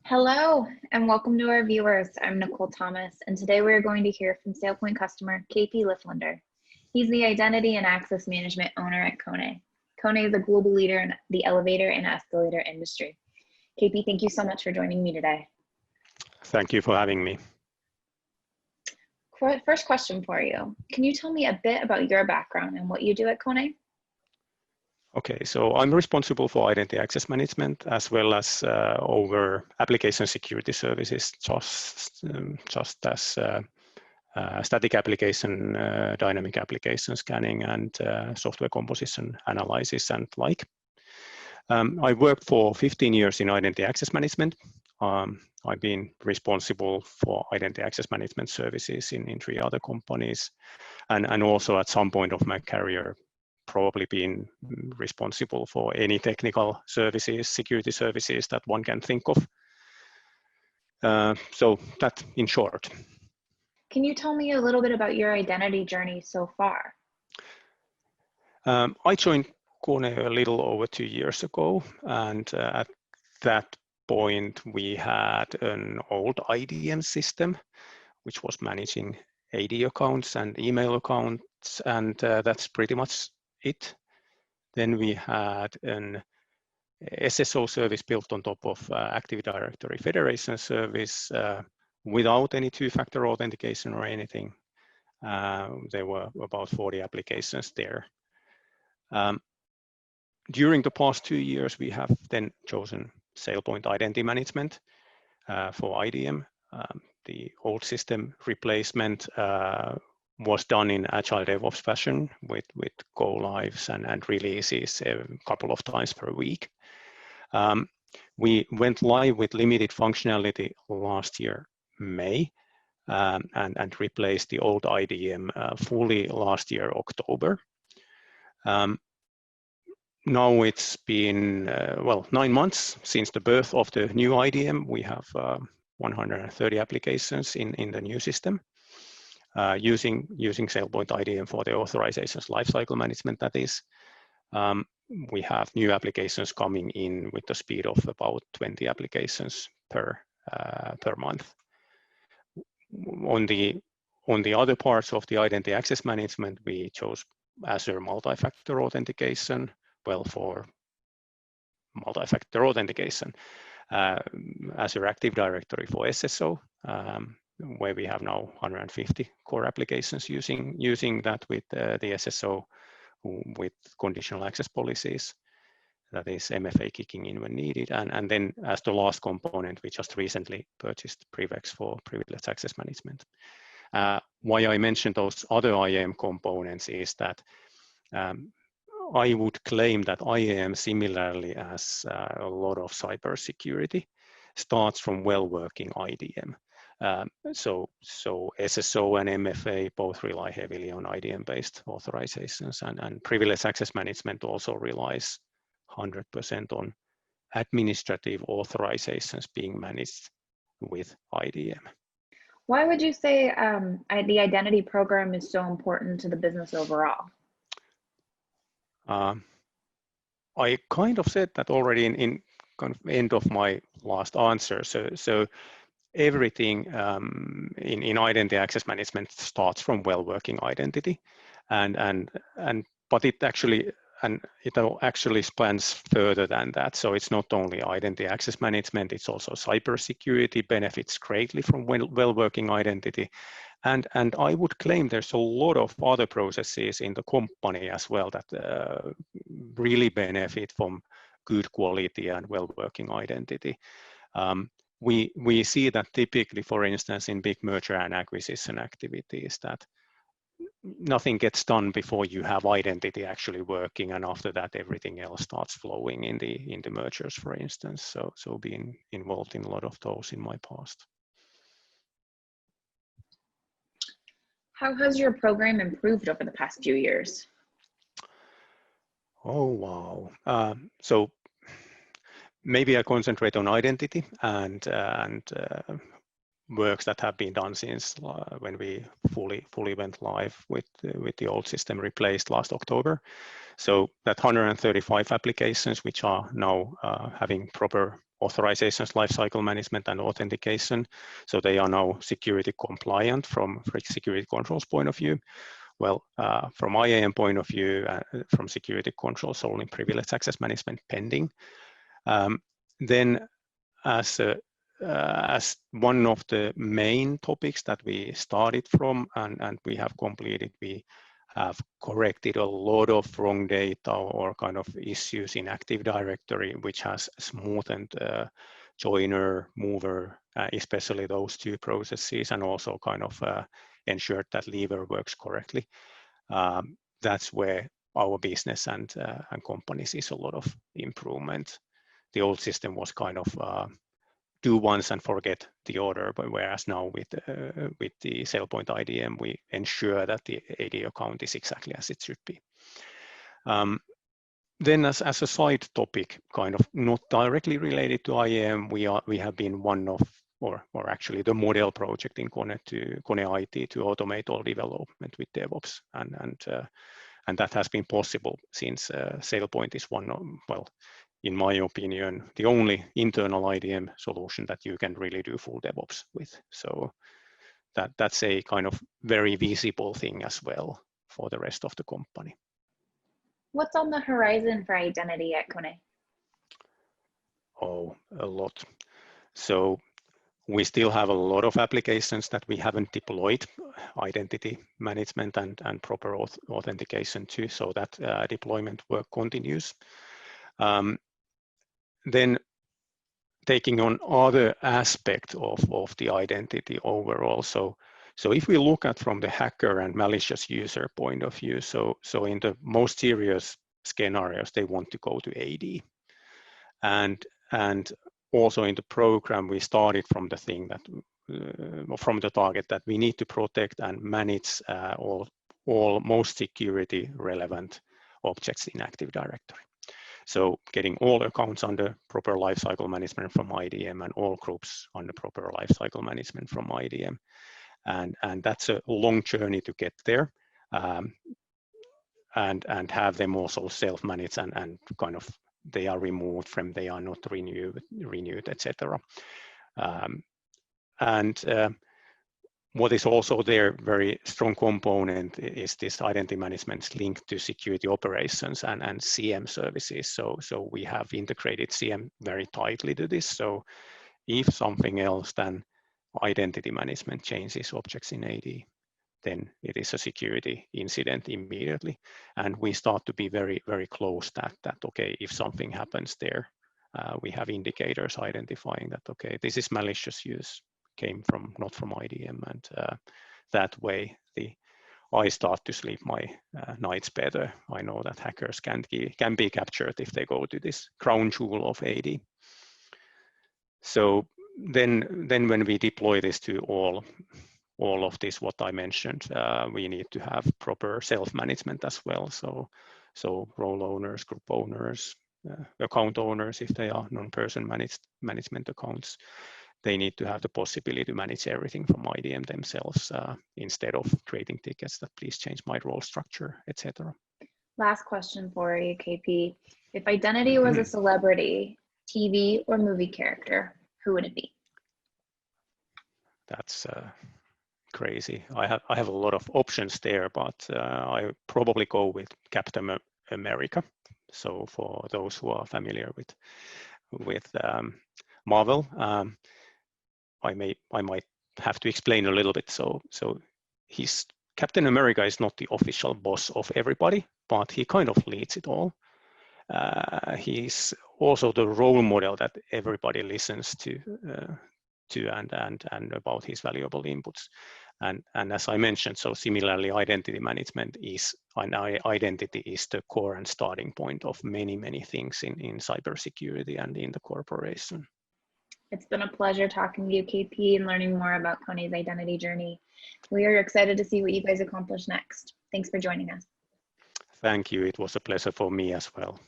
Hello and welcome to our viewers. I'm Nicole Thomas, and today we are going to hear from SailPoint customer KP Liflander. He's the identity and access management owner at KONE. KONE is a global leader in the elevator and escalator industry. KP, thank you so much for joining me today. Thank you for having me. First question for you. Can you tell me a bit about your background and what you do at KONE? Okay, so I'm responsible for identity access management as well as over application security services, just as static application, dynamic application scanning, and software composition analysis and like. I worked for 15 years in identity access management. I've been responsible for identity access management services in 3 other companies, and also at some point of my career probably been responsible for any technical services, security services that one can think of. So that in short. Can you tell me a little bit about your identity journey so far? I joined KONE a little over 2 years ago, and at that point we had an old IDM system which was managing AD accounts and email accounts, and that's pretty much it. Then we had an SSO service built on top of Active Directory Federation service without any two-factor authentication or anything. There were about 40 applications there. During the past 2 years, we have then chosen SailPoint Identity Management for IDM. The old system replacement was done in agile DevOps fashion with go lives and releases a couple of times per week. We went live with limited functionality last year, May, and replaced the old IDM fully last year, October. Now it's been, 9 months since the birth of the new IDM. We have 130 applications in the new system. Using SailPoint IDM for the authorizations lifecycle management, that is. We have new applications coming in with the speed of about 20 applications per month. On the other parts of the identity access management, we chose Azure multi-factor authentication, for multi-factor authentication, Azure Active Directory for SSO, where we have now 150 core applications using that with the SSO with conditional access policies, that is MFA kicking in when needed. And then as the last component, we just recently purchased PrivX for privileged access management. Why I mentioned those other IAM components is that I would claim that IAM, similarly as a lot of cybersecurity, starts from well-working IDM. So SSO and MFA both rely heavily on IDM-based authorizations, and privileged access management also relies 100% on administrative authorizations being managed with IDM. Why would you say the identity program is so important to the business overall? I kind of said that already in kind of end of my last answer. So everything in identity access management starts from well-working identity, but it actually spans further than that. So it's not only identity access management; it's also cybersecurity benefits greatly from well-working identity, and I would claim there's a lot of other processes in the company as well that really benefit from good quality and well-working identity. We see that typically, for instance, in big merger and acquisition activities, that nothing gets done before you have identity actually working, and after that everything else starts flowing in the mergers, for instance. So being involved in a lot of those in my past. How has your program improved over the past few years? Oh wow! So maybe I concentrate on identity and works that have been done since when we fully went live with the old system replaced last October. So that 135 applications which are now having proper authorizations, lifecycle management, and authentication, so they are now security compliant from security controls point of view. Well, from IAM point of view, from security controls, only privileged access management pending. Then as one of the main topics that we started from and we have completed, we have corrected a lot of wrong data or kind of issues in Active Directory, which has smoothened joiner, mover, especially those two processes, and also kind of ensured that lever works correctly. That's where our business and companies is a lot of improvement. The old system was kind of do once and forget the order, but whereas now with the SailPoint IDM, we ensure that the AD account is exactly as it should be. Then as a side topic, kind of not directly related to IAM, we have been one of, or actually the model project in KONE IT to automate all development with DevOps, and that has been possible since SailPoint is one of, well, in my opinion, the only internal IDM solution that you can really do full DevOps with. So that's a kind of very visible thing as well for the rest of the company. What's on the horizon for identity at KONE? Oh, a lot. So we still have a lot of applications that we haven't deployed identity management and proper authentication to, so that deployment work continues. Then taking on other aspects of the identity overall. So if we look at from the hacker and malicious user point of view, so in the most serious scenarios, they want to go to AD. And also in the program, we started from the thing that, from the target that we need to protect and manage all most security relevant objects in Active Directory. So getting all accounts under proper lifecycle management from IDM and all groups under proper lifecycle management from IDM. And that's a long journey to get there, and have them also self-managed and kind of they are removed from, they are not renewed, etc. What is also there, very strong component, is this identity management linked to security operations and CM services. So we have integrated CM very tightly to this. So if something else than identity management changes objects in AD, then it is a security incident immediately. And we start to be very, very close that okay, if something happens there, we have indicators identifying that, okay, this is malicious use, came from not from IDM, and that way I start to sleep my nights better. I know that hackers can be captured if they go to this crown jewel of AD. So then when we deploy this to all of this, what I mentioned, we need to have proper self-management as well. So role owners, group owners, account owners, if they are non-person management accounts, they need to have the possibility to manage everything from IDM themselves instead of creating tickets that please change my role structure, etc. Last question for you, KP. If identity was a celebrity, TV or movie character, who would it be? That's crazy. I have a lot of options there, but I probably go with Captain America. So for those who are familiar with Marvel, I might have to explain a little bit. So Captain America is not the official boss of everybody, but he kind of leads it all. He's also the role model that everybody listens to and about his valuable inputs. And as I mentioned, so similarly, identity management is, and identity is the core and starting point of many things in cybersecurity and in the corporation. It's been a pleasure talking to you, KP, and learning more about KONE's identity journey. We are excited to see what you guys accomplish next. Thanks for joining us. Thank you. It was a pleasure for me as well.